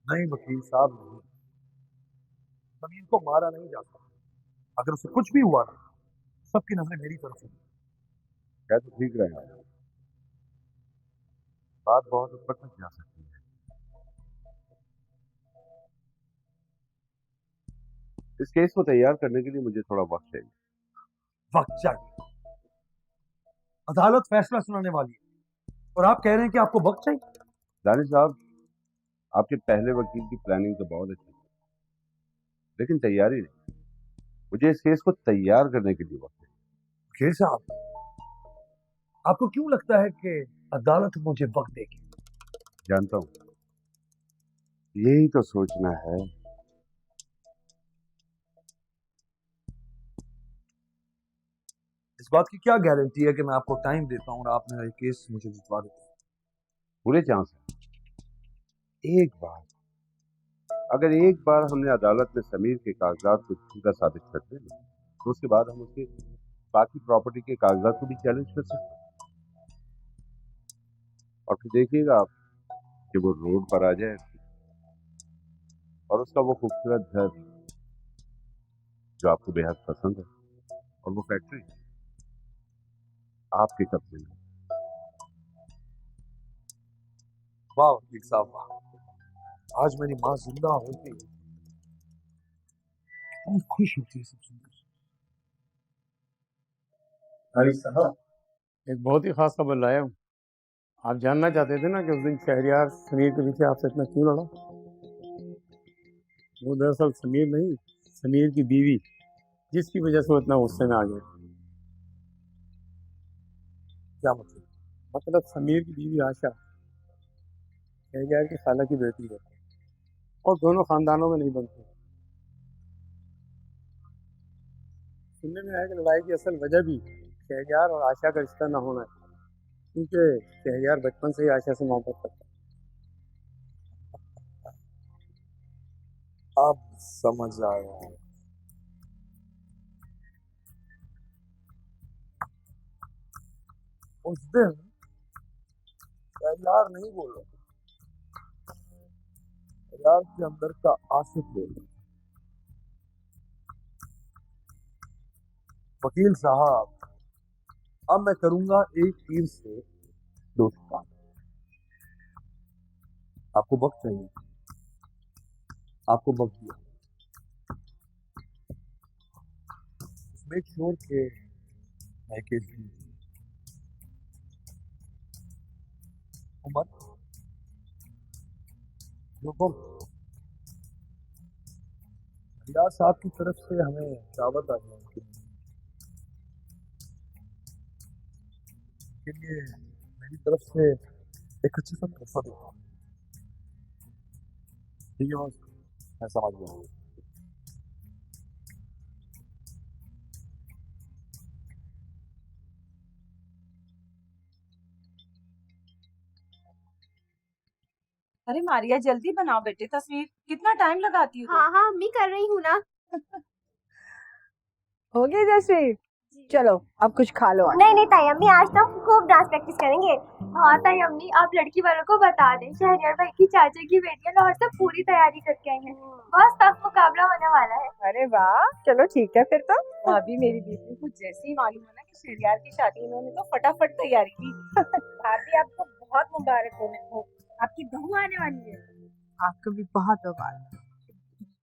नहीं वकील साहब, नहीं। जमीन को मारा नहीं जाता। अगर उसे कुछ भी हुआ ना, सबकी नजरें मेरी तरफ होंगी। क्या तो ठीक रहेगा। बात बहुत ऊपर तक जा सकती है। इस केस को तैयार करने के लिए मुझे थोड़ा वक्त चाहिए। वक्त चाहिए? अदालत फैसला सुनाने वाली है और आप कह रहे हैं कि आपको वक्त चाहिए? दानिश साहब, आपके पहले वकील की प्लानिंग तो बहुत अच्छी थी, लेकिन तैयारी नहीं। मुझे इस केस को तैयार करने के लिए वक्त चाहिए। वकील साहब, आपको क्यों लगता है कि अदालत मुझे वक्त देगी? जानता हूं, यही तो सोचना है। इस बात की क्या गारंटी है कि मैं आपको टाइम देता हूं और आप मेरा ये केस मुझे जितवा देते हैं? पूरे चांस है। एक बार, अगर एक बार हमने अदालत में समीर के कागजात को झूठा साबित कर दिया, तो उसके बाद हम उसके बाकी प्रॉपर्टी के कागजात को भी चैलेंज कर सकते हैं। और फिर देखिएगा आप कि वो रोड पर आ जाए और उसका वो खूबसूरत घर जो आपको बेहद पसंद है और वो फैक्ट्री आपके कब्जे में। वाह वकील साहब वाह, आज मेरी माँ जिंदा होती कितनी खुश होती है सब सुनकर। अरे साहब, एक बहुत ही खास खबर लाया हूँ। आप जानना चाहते थे ना कि उस दिन शहरयार समीर के पीछे आपसे इतना क्यों लड़ा? वो दरअसल समीर नहीं, समीर की बीवी, जिसकी वजह से वो इतना गुस्से में आ गया। क्या मतलब? मतलब समीर की बीवी आशा शहरयार की खाला की बेटी है और दोनों खानदानों में नहीं बनती। सुनने में आया कि लड़ाई की असल वजह भी शहरयार और आशा का रिश्ता ना होना है, क्योंकि शहरयार बचपन से ही आशा से मोहब्बत करता है। अब समझ आया। उस दिन यार नहीं बोल रहा, यार के अंदर का आशिक बोल रहा। वकील साहब, अब मैं करूंगा एक तीर से दो काम। आपको वक्त चाहिए, आपको वक्त दिया। मेक श्योर के मैं केस उमर जो रियाज साहब की तरफ से हमें दावत आ गई उनके लिए मेरी तरफ से एक अच्छी सा तोहफा दूंगा। ठीक है, मैं समझ गया। अरे मारिया, जल्दी बनाओ बेटे तस्वीर, कितना टाइम लगाती हो? हाँ हाँ अम्मी कर रही हूँ ना। हो गई तस्वीर? चलो अब कुछ खा लो। नहीं नहीं ताई अम्मी, आज तो खूब डांस प्रैक्टिस करेंगे। हाँ ताई अम्मी, आप लड़की वालों को बता दें शहरियार भाई की चाचा की बेटियां लाहौर से पूरी तैयारी करके आई हैं। बस टफ मुकाबला होने वाला है। अरे वाह, चलो ठीक है फिर तो। भाभी मेरी बीवी को जैसे ही मालूम है ना कि शहरियार की शादी, इन्होंने तो फटाफट तैयारी की। भाभी आपको बहुत मुबारक हो, आपकी बहू आने वाली है। आपको भी बहुत मुबारक।